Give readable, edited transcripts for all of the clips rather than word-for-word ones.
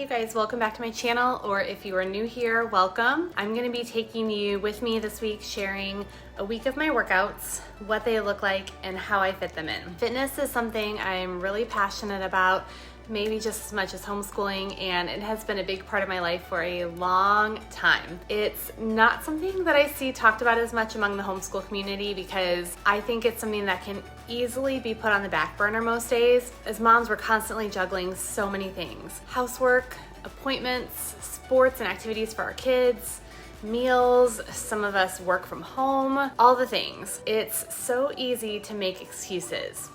you guys, welcome back to my channel, or if you are new here, welcome. I'm going to be taking you with me this week, sharing a week of my workouts, what they look like, and how I fit them in. Fitness is something I'm really passionate about, maybe just as much as homeschooling, and it has been a big part of my life for a long time. It's not something that I see talked about as much among the homeschool community because I think it's something that can easily be put on the back burner most days. As moms, we're constantly juggling so many things: housework, appointments, sports and activities for our kids, meals, some of us work from home, all the things. It's so easy to make excuses.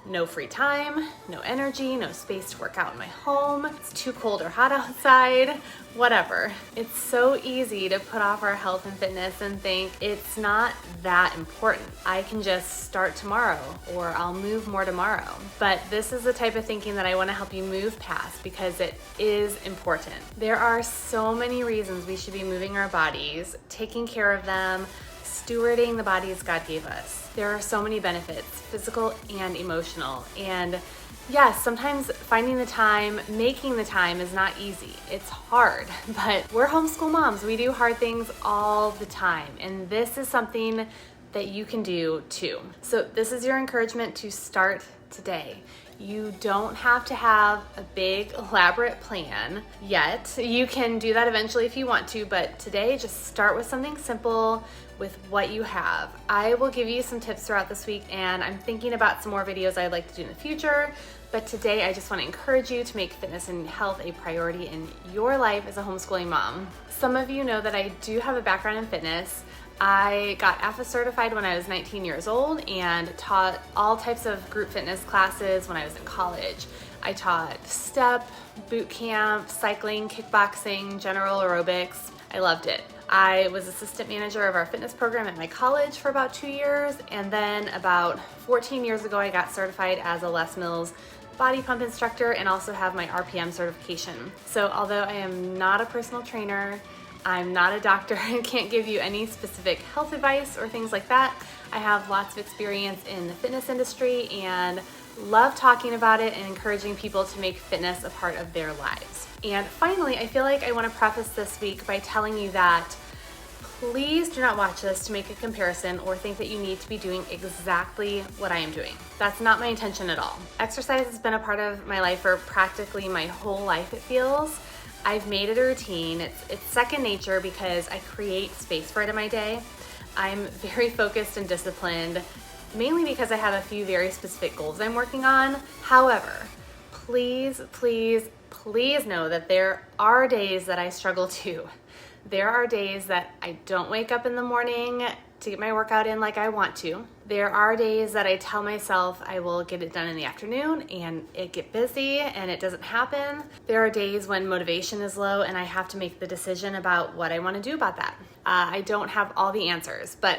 No free time, no energy, no space to work out in my home, it's too cold or hot outside, whatever. It's so easy to put off our health and fitness and think it's not that important. I can just start tomorrow, or I'll move more tomorrow. But this is the type of thinking that I want to help you move past because it is important. There are so many reasons we should be moving our bodies, taking care of them, stewarding the bodies God gave us. There are so many benefits, physical and emotional. And yes, sometimes finding the time, making the time is not easy. It's hard, but we're homeschool moms. We do hard things all the time. And this is something that you can do too. So this is your encouragement to start today. You don't have to have a big elaborate plan yet. You can do that eventually if you want to, but today just start with something simple with what you have. I will give you some tips throughout this week, and I'm thinking about some more videos I'd like to do in the future, but today I just want to encourage you to make fitness and health a priority in your life as a homeschooling mom. Some of you know that I do have a background in fitness. I got AFA certified when I was 19 years old and taught all types of group fitness classes when I was in college. I taught step, boot camp, cycling, kickboxing, general aerobics. I loved it. I was assistant manager of our fitness program at my college for about 2 years, and then about 14 years ago I got certified as a Les Mills body pump instructor and also have my RPM certification. So although I am not a personal trainer, I'm not a doctor and can't give you any specific health advice or things like that, I have lots of experience in the fitness industry and love talking about it and encouraging people to make fitness a part of their lives. And finally, I feel like I want to preface this week by telling you that please do not watch this to make a comparison or think that you need to be doing exactly what I am doing. That's not my intention at all. Exercise has been a part of my life for practically my whole life, it feels. I've made it a routine. It's second nature because I create space for it in my day. I'm very focused and disciplined, mainly because I have a few very specific goals I'm working on. However, please, please, please know that there are days that I struggle too. There are days that I don't wake up in the morning to get my workout in like I want to. There are days that I tell myself I will get it done in the afternoon and it get busy and it doesn't happen. There are days when motivation is low and I have to make the decision about what I want to do about that. I don't have all the answers, but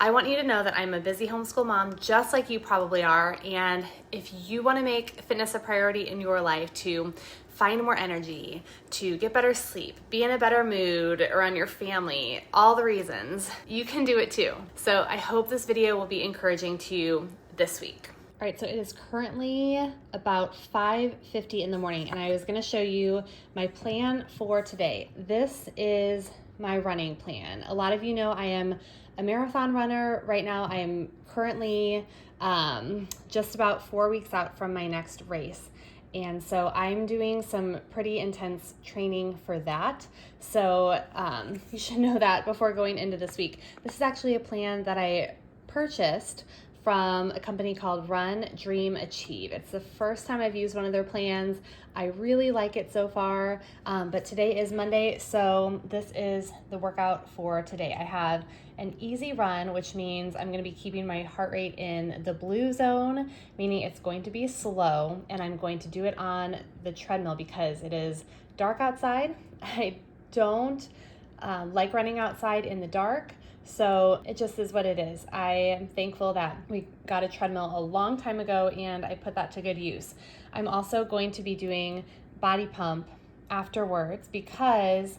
I want you to know that I'm a busy homeschool mom just like you probably are, and if you want to make fitness a priority in your life to find more energy, to get better sleep, be in a better mood around your family, all the reasons, you can do it too. So I hope this video will be encouraging to you this week. All right, so it is currently about 5:50 in the morning, and I was gonna show you my plan for today. This is my running plan. A lot of you know I am a marathon runner. Right now I am currently just about 4 weeks out from my next race. And so I'm doing some pretty intense training for that. So you should know that before going into this week. This is actually a plan that I purchased from a company called Run, Dream, Achieve. It's the first time I've used one of their plans. I really like it so far, but today is Monday, so this is the workout for today. I have an easy run, which means I'm gonna be keeping my heart rate in the blue zone, meaning it's going to be slow, and I'm going to do it on the treadmill because it is dark outside. I don't like running outside in the dark, so it just is what it is. I am thankful that we got a treadmill a long time ago and I put that to good use. I'm also going to be doing body pump afterwards because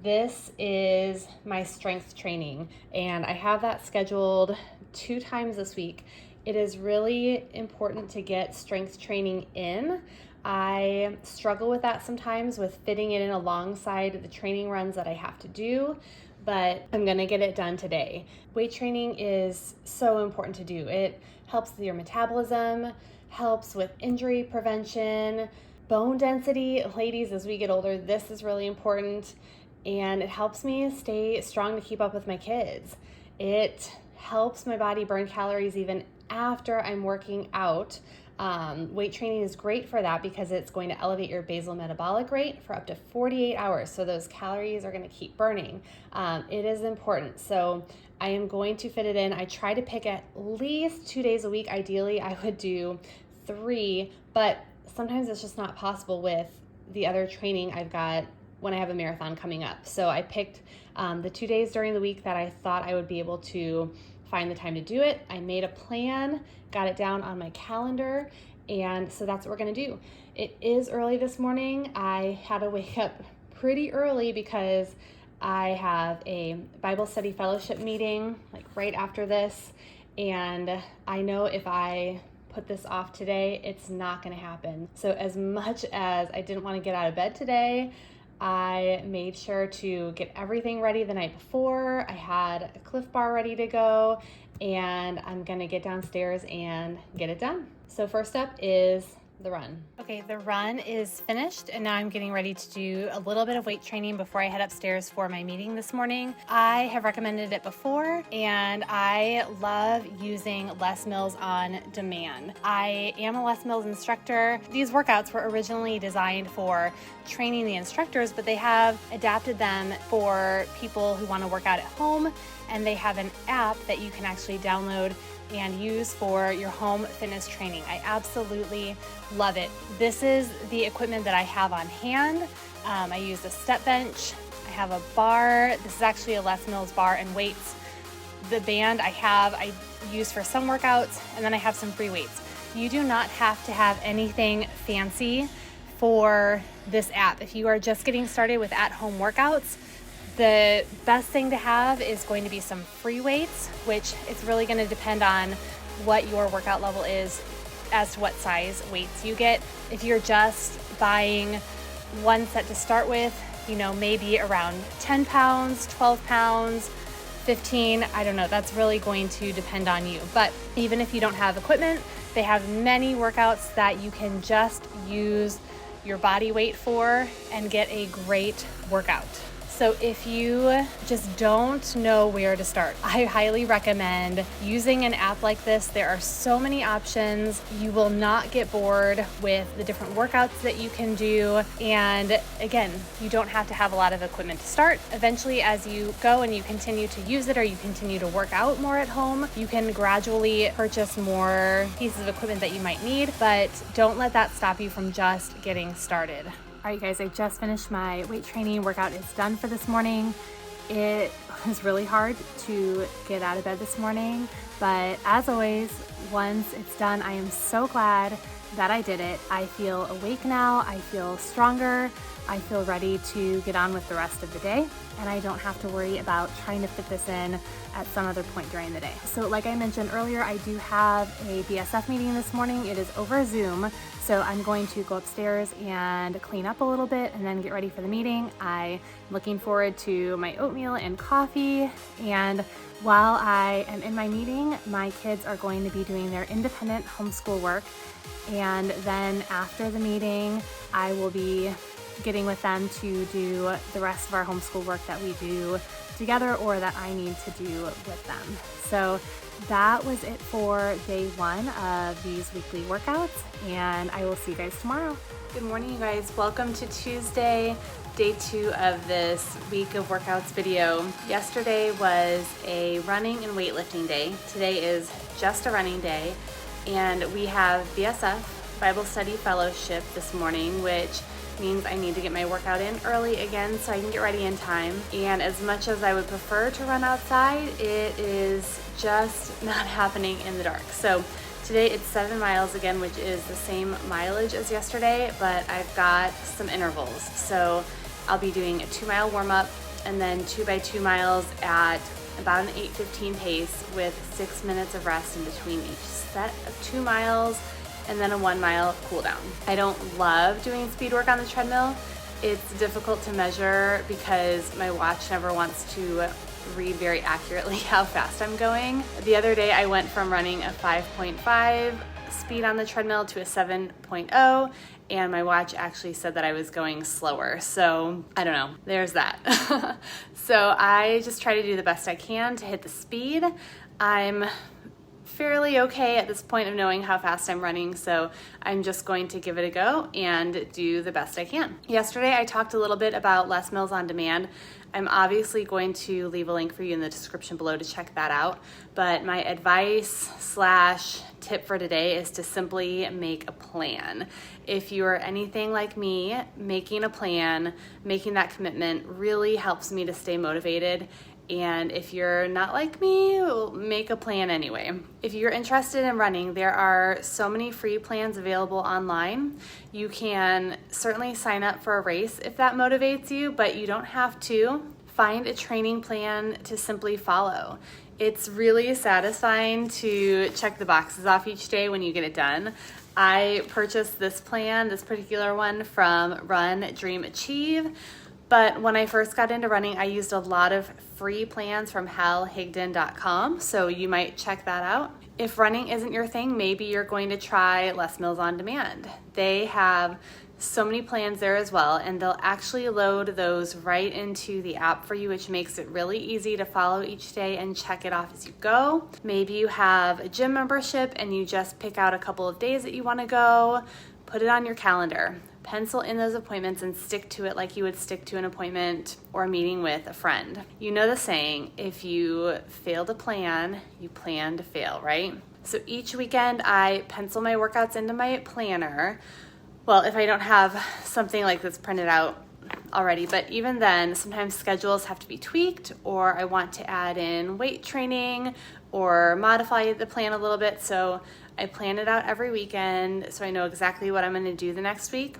this is my strength training and I have that scheduled 2 times this week. It is really important to get strength training in. I struggle with that sometimes, with fitting it in alongside the training runs that I have to do, but I'm gonna get it done today. Weight training is so important to do. It helps with your metabolism, helps with injury prevention, bone density. Ladies, as we get older, this is really important, and it helps me stay strong to keep up with my kids. It helps my body burn calories even after I'm working out. Weight training is great for that because it's going to elevate your basal metabolic rate for up to 48 hours. So those calories are going to keep burning. It is important. So I am going to fit it in. I try to pick at least 2 days a week. Ideally, I would do 3, but sometimes it's just not possible with the other training I've got when I have a marathon coming up. So I picked the 2 days during the week that I thought I would be able to find the time to do it. I made a plan, got it down on my calendar, and so that's what we're gonna do. It is early this morning. I had to wake up pretty early because I have a Bible study fellowship meeting like right after this, and I know if I put this off today, it's not gonna happen. So as much as I didn't want to get out of bed today, I made sure to get everything ready the night before. I had a Cliff Bar ready to go, and I'm gonna get downstairs and get it done. So first up is the run. Okay, the run is finished, and now I'm getting ready to do a little bit of weight training before I head upstairs for my meeting this morning. I have recommended it before, and I love using Les Mills on demand. I am a Les Mills instructor. These workouts were originally designed for training the instructors, but they have adapted them for people who want to work out at home, and they have an app that you can actually download and use for your home fitness training. I absolutely love it. This is the equipment that I have on hand. I use a step bench. I have a bar. This is actually a Les Mills bar and weights. The band I use for some workouts, and then I have some free weights. You do not have to have anything fancy for this app. If you are just getting started with at-home workouts, the best thing to have is going to be some free weights, which it's really going to depend on what your workout level is as to what size weights you get. If you're just buying one set to start with, maybe around 10 pounds, 12 pounds, 15, I don't know, that's really going to depend on you. But even if you don't have equipment, they have many workouts that you can just use your body weight for and get a great workout. So if you just don't know where to start, I highly recommend using an app like this. There are so many options. You will not get bored with the different workouts that you can do. And again, you don't have to have a lot of equipment to start. Eventually, as you go and you continue to use it or you continue to work out more at home, you can gradually purchase more pieces of equipment that you might need, but don't let that stop you from just getting started. All right, guys, I just finished my weight training. Workout is done for this morning. It was really hard to get out of bed this morning, but as always, once it's done, I am so glad that I did it. I feel awake now. I feel stronger. I feel ready to get on with the rest of the day, and I don't have to worry about trying to fit this in at some other point during the day. So like I mentioned earlier, I do have a BSF meeting this morning. It is over Zoom, so I'm going to go upstairs and clean up a little bit and then get ready for the meeting. I'm looking forward to my oatmeal and coffee, and while I am in my meeting, my kids are going to be doing their independent homeschool work, and then after the meeting, I will be getting with them to do the rest of our homeschool work that we do together or that I need to do with them. So that was it for day 1 of these weekly workouts, and I will see you guys tomorrow. Good morning, you guys. Welcome to Tuesday, day 2 of this week of workouts video. Yesterday was a running and weightlifting day. Today is just a running day, and we have BSF, Bible Study Fellowship, this morning, which means I need to get my workout in early again so I can get ready in time. And as much as I would prefer to run outside, it is just not happening in the dark. So today it's 7 miles again, which is the same mileage as yesterday, but I've got some intervals. So I'll be doing a 2-mile warm-up and then 2 by 2 miles at about an 8:15 pace with 6 minutes of rest in between each set of 2 miles. and then a 1 mile cool down. I don't love doing speed work on the treadmill. It's difficult to measure because my watch never wants to read very accurately how fast I'm going. The other day I went from running a 5.5 speed on the treadmill to a 7.0, and my watch actually said that I was going slower. So I don't know, there's that. So I just try to do the best I can to hit the speed. I'm fairly okay at this point of knowing how fast I'm running, so I'm just going to give it a go and do the best I can. Yesterday I talked a little bit about Les Mills on Demand. I'm obviously going to leave a link for you in the description below to check that out, but my advice / tip for today is to simply make a plan. If you're anything like me, making a plan, making that commitment really helps me to stay motivated. And if you're not like me, make a plan anyway. If you're interested in running, there are so many free plans available online. You can certainly sign up for a race if that motivates you, but you don't have to. Find a training plan to simply follow. It's really satisfying to check the boxes off each day when you get it done. I purchased this plan, this particular one, from Run, Dream, Achieve. But when I first got into running, I used a lot of free plans from halhigdon.com, so you might check that out. If running isn't your thing, maybe you're going to try Les Mills on Demand. They have so many plans there as well, and they'll actually load those right into the app for you, which makes it really easy to follow each day and check it off as you go. Maybe you have a gym membership and you just pick out a couple of days that you want to go, put it on your calendar. Pencil in those appointments and stick to it like you would stick to an appointment or a meeting with a friend. You know the saying, if you fail to plan, you plan to fail, right? So each weekend I pencil my workouts into my planner. Well, if I don't have something like this printed out already, but even then, sometimes schedules have to be tweaked, or I want to add in weight training or modify the plan a little bit. So I plan it out every weekend so I know exactly what I'm going to do the next week.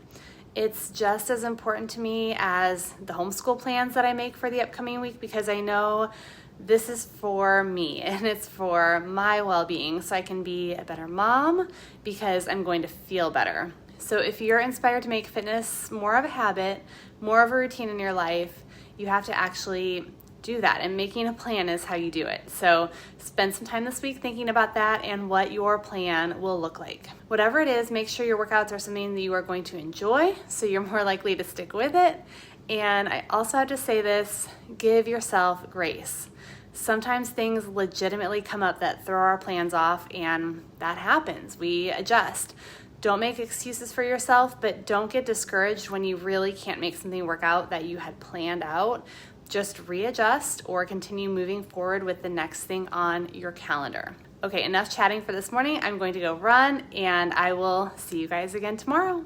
It's just as important to me as the homeschool plans that I make for the upcoming week, because I know this is for me and it's for my well-being, so I can be a better mom because I'm going to feel better. So if you're inspired to make fitness more of a habit, more of a routine in your life, you have to actually do that, and making a plan is how you do it. So spend some time this week thinking about that and what your plan will look like. Whatever it is, make sure your workouts are something that you are going to enjoy, so you're more likely to stick with it. And I also have to say this, give yourself grace. Sometimes things legitimately come up that throw our plans off, and that happens. We adjust. Don't make excuses for yourself, but don't get discouraged when you really can't make something work out that you had planned out. Just readjust or continue moving forward with the next thing on your calendar. Okay, enough chatting for this morning. I'm going to go run, and I will see you guys again tomorrow.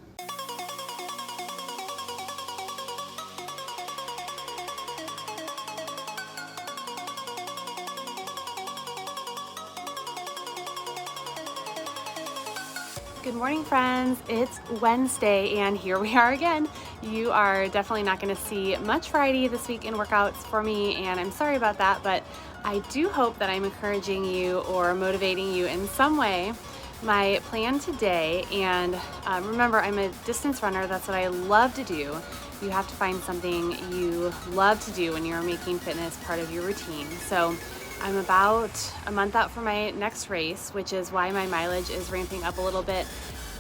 Good morning, friends. It's Wednesday and here we are again. You are definitely not going to see much variety this week in workouts for me, and I'm sorry about that, but I do hope that I'm encouraging you or motivating you in some way. My plan today, and remember, I'm a distance runner. That's what I love to do. You have to find something you love to do when you're making fitness part of your routine. So I'm about a month out for my next race, which is why my mileage is ramping up a little bit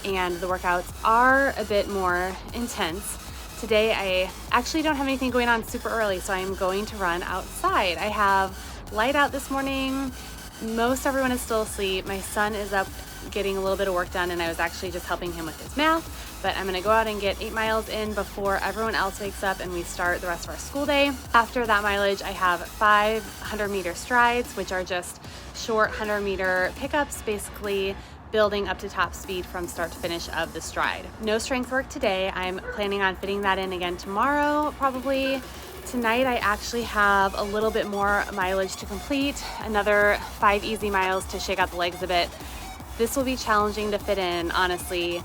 and the workouts are a bit more intense. Today I actually don't have anything going on super early, so I'm going to run outside. I have light out this morning. Most everyone is still asleep. My son is up getting a little bit of work done, and I was actually just helping him with his math. But I'm gonna go out and get 8 miles in before everyone else wakes up and we start the rest of our school day. After that mileage, I have 500-meter strides, which are just short 100-meter pickups, basically building up to top speed from start to finish of the stride. No strength work today. I'm planning on fitting that in again tomorrow, probably. Tonight, I actually have a little bit more mileage to complete, another 5 easy miles to shake out the legs a bit. This will be challenging to fit in, honestly.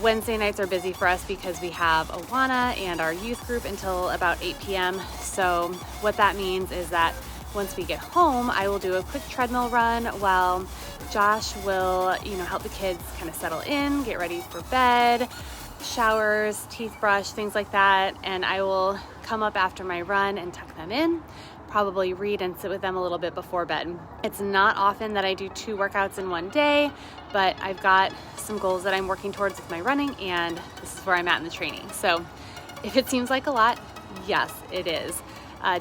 Wednesday nights are busy for us because we have Awana and our youth group until about 8 p.m. So what that means is that once we get home, I will do a quick treadmill run while Josh will, help the kids kind of settle in, get ready for bed, showers, teeth brush, things like that. And I will come up after my run and tuck them in, probably read and sit with them a little bit before bed. It's not often that I do 2 workouts in one day, but I've got some goals that I'm working towards with my running, and this is where I'm at in the training. So if it seems like a lot, yes, it is.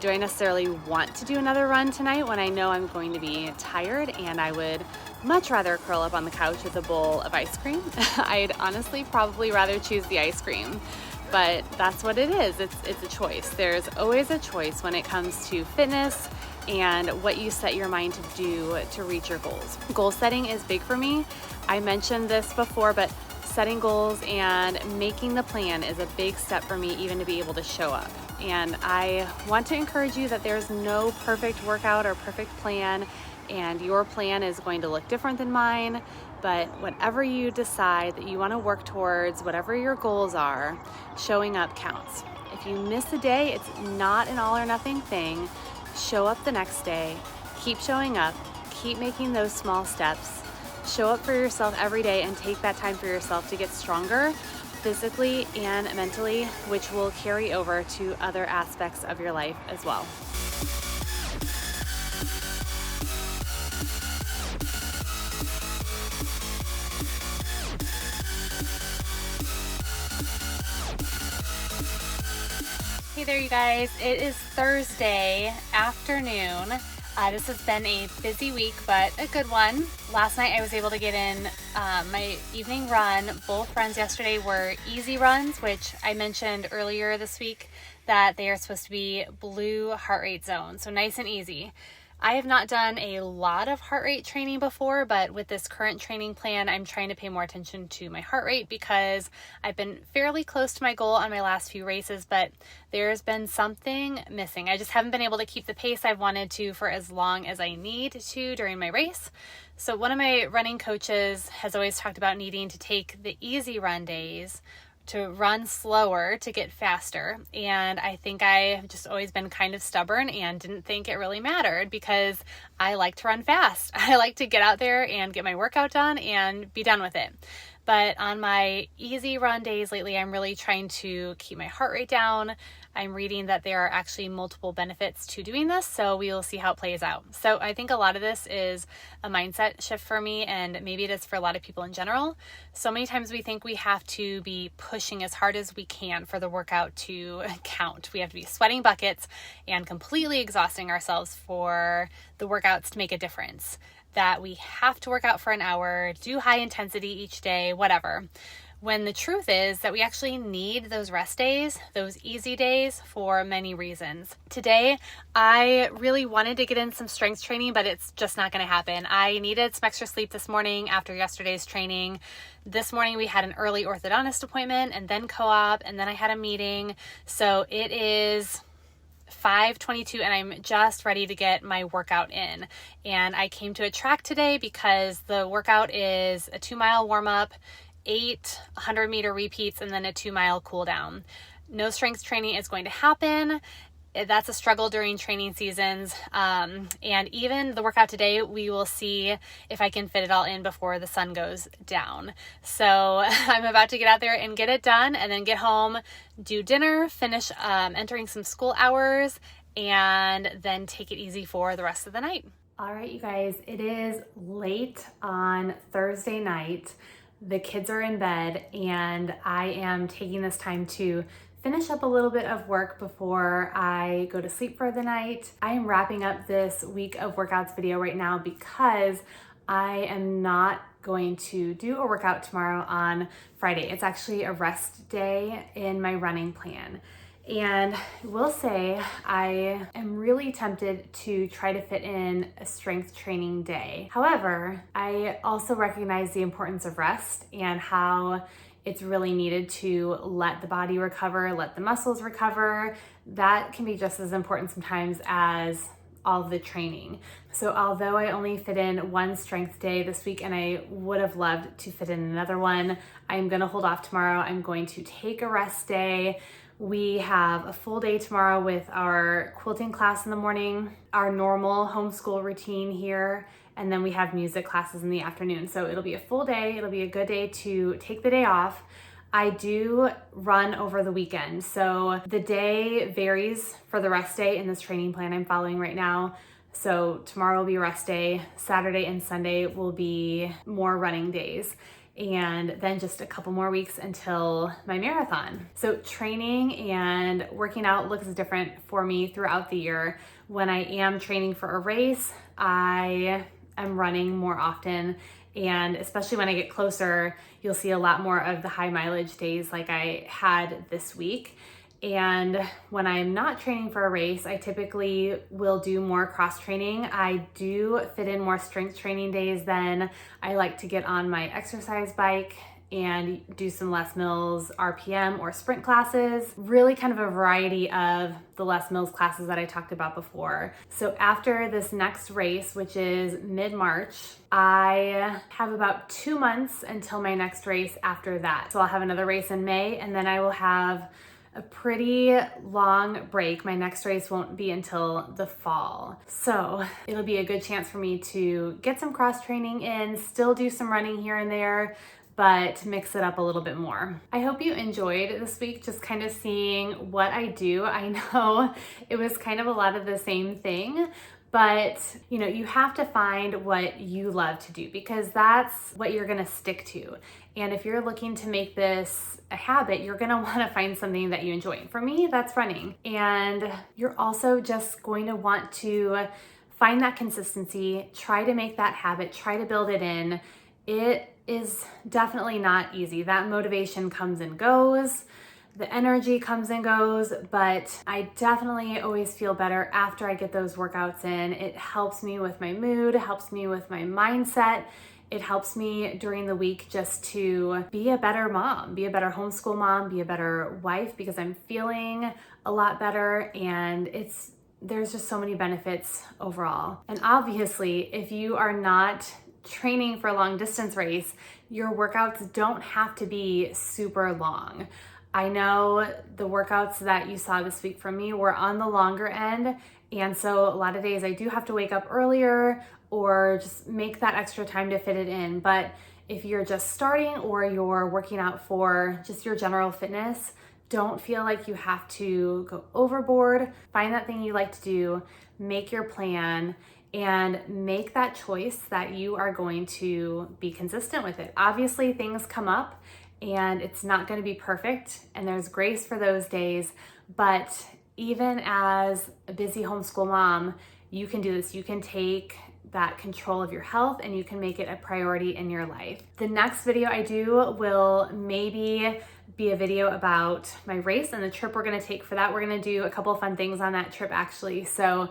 Do I necessarily want to do another run tonight when I know I'm going to be tired and I would much rather curl up on the couch with a bowl of ice cream? I'd honestly probably rather choose the ice cream, but that's what it is. It's a choice. There's always a choice when it comes to fitness and what you set your mind to do to reach your goals. Goal setting is big for me. I mentioned this before, but setting goals and making the plan is a big step for me even to be able to show up. And I want to encourage you that there's no perfect workout or perfect plan, and your plan is going to look different than mine. But whatever you decide that you want to work towards, whatever your goals are, showing up counts. If you miss a day, it's not an all or nothing thing. Show up the next day, keep showing up, keep making those small steps. Show up for yourself every day and take that time for yourself to get stronger physically and mentally, which will carry over to other aspects of your life as well. Hey there, you guys. It is Thursday afternoon. This has been a busy week, but a good one. Last night I was able to get in my evening run. Both runs yesterday were easy runs, which I mentioned earlier this week that they are supposed to be blue heart rate zone, so nice and easy. I have not done a lot of heart rate training before, but with this current training plan, I'm trying to pay more attention to my heart rate because I've been fairly close to my goal on my last few races, but there's been something missing. I just haven't been able to keep the pace I've wanted to for as long as I need to during my race. So one of my running coaches has always talked about needing to take the easy run days to run slower to get faster. And I think I have just always been kind of stubborn and didn't think it really mattered because I like to run fast. I like to get out there and get my workout done and be done with it. But on my easy run days lately, I'm really trying to keep my heart rate down. I'm reading that there are actually multiple benefits to doing this, so we will see how it plays out. So I think a lot of this is a mindset shift for me, and maybe it is for a lot of people in general. So many times we think we have to be pushing as hard as we can for the workout to count. We have to be sweating buckets and completely exhausting ourselves for the workouts to make a difference. That we have to work out for an hour, do high intensity each day, whatever. When the truth is that we actually need those rest days, those easy days, for many reasons. Today, I really wanted to get in some strength training, but it's just not going to happen. I needed some extra sleep this morning after yesterday's training. This morning we had an early orthodontist appointment and then co-op, and then I had a meeting. So it is 5:22 and I'm just ready to get my workout in. And I came to a track today because the workout is a 2-mile warm-up, 8 100-meter repeats, and then a 2-mile cool down. No strength training is going to happen. That's a struggle during training seasons. And even the workout today, we will see if I can fit it all in before the sun goes down. So I'm about to get out there and get it done and then get home, do dinner, finish entering some school hours, and then take it easy for the rest of the night. All right, you guys, it is late on Thursday night. The kids are in bed and I am taking this time to finish up a little bit of work before I go to sleep for the night. I am wrapping up this week of workouts video right now because I am not going to do a workout tomorrow on Friday. It's actually a rest day in my running plan. And I will say I am really tempted to try to fit in a strength training day. However, I also recognize the importance of rest and how it's really needed to let the body recover, let the muscles recover. That can be just as important sometimes as all of the training. So although I only fit in one strength day this week and I would have loved to fit in another one, I'm gonna hold off tomorrow. I'm going to take a rest day, We have a full day tomorrow with our quilting class in the morning, our normal homeschool routine here, and then we have music classes in the afternoon. So it'll be a full day. It'll be a good day to take the day off. I do run over the weekend, so the day varies for the rest day in this training plan I'm following right now. So tomorrow will be rest day, Saturday and Sunday will be more running days, and then just a couple more weeks until my marathon. So training and working out looks different for me throughout the year. When I am training for a race, I am running more often, and especially when I get closer, you'll see a lot more of the high mileage days like I had this week. And when I'm not training for a race, I typically will do more cross training. I do fit in more strength training days. Then I like to get on my exercise bike and do some Les Mills RPM or sprint classes, really kind of a variety of the Les Mills classes that I talked about before. So after this next race, which is mid-March, I have about 2 months until my next race after that. So I'll have another race in May, and then I will have a pretty long break. My next race won't be until the fall. So it'll be a good chance for me to get some cross training in, still do some running here and there, but mix it up a little bit more. I hope you enjoyed this week, just kind of seeing what I do. I know it was kind of a lot of the same thing, but you have to find what you love to do, because that's what you're gonna stick to. And if you're looking to make this a habit, you're gonna wanna find something that you enjoy. For me, that's running. And you're also just going to want to find that consistency, try to make that habit, try to build it in. It is definitely not easy. That motivation comes and goes. The energy comes and goes, but I definitely always feel better after I get those workouts in. It helps me with my mood, it helps me with my mindset. It helps me during the week just to be a better mom, be a better homeschool mom, be a better wife, because I'm feeling a lot better, and there's just so many benefits overall. And obviously, if you are not training for a long distance race, your workouts don't have to be super long. I know the workouts that you saw this week from me were on the longer end, and so a lot of days I do have to wake up earlier or just make that extra time to fit it in. But if you're just starting or you're working out for just your general fitness, don't feel like you have to go overboard. Find that thing you like to do, make your plan, and make that choice that you are going to be consistent with it. Obviously, things come up and it's not going to be perfect, and there's grace for those days, but even as a busy homeschool mom, you can do this. You can take that control of your health and you can make it a priority in your life. The next video I do will maybe be a video about my race and the trip we're gonna take for that. We're gonna do a couple of fun things on that trip actually. So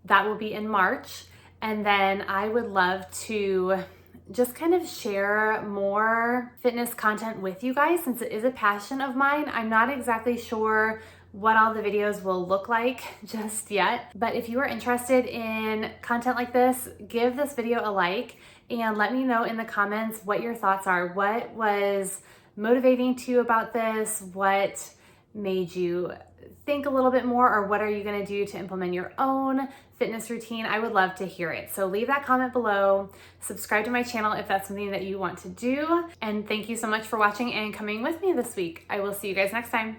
that will be in March. And then I would love to just kind of share more fitness content with you guys, since it is a passion of mine. I'm not exactly sure what all the videos will look like just yet, but if you are interested in content like this, give this video a like and let me know in the comments what your thoughts are. What was motivating to you about this? What made you think a little bit more, or what are you gonna do to implement your own fitness routine? I would love to hear it. So leave that comment below, subscribe to my channel if that's something that you want to do, and thank you so much for watching and coming with me this week. I will see you guys next time.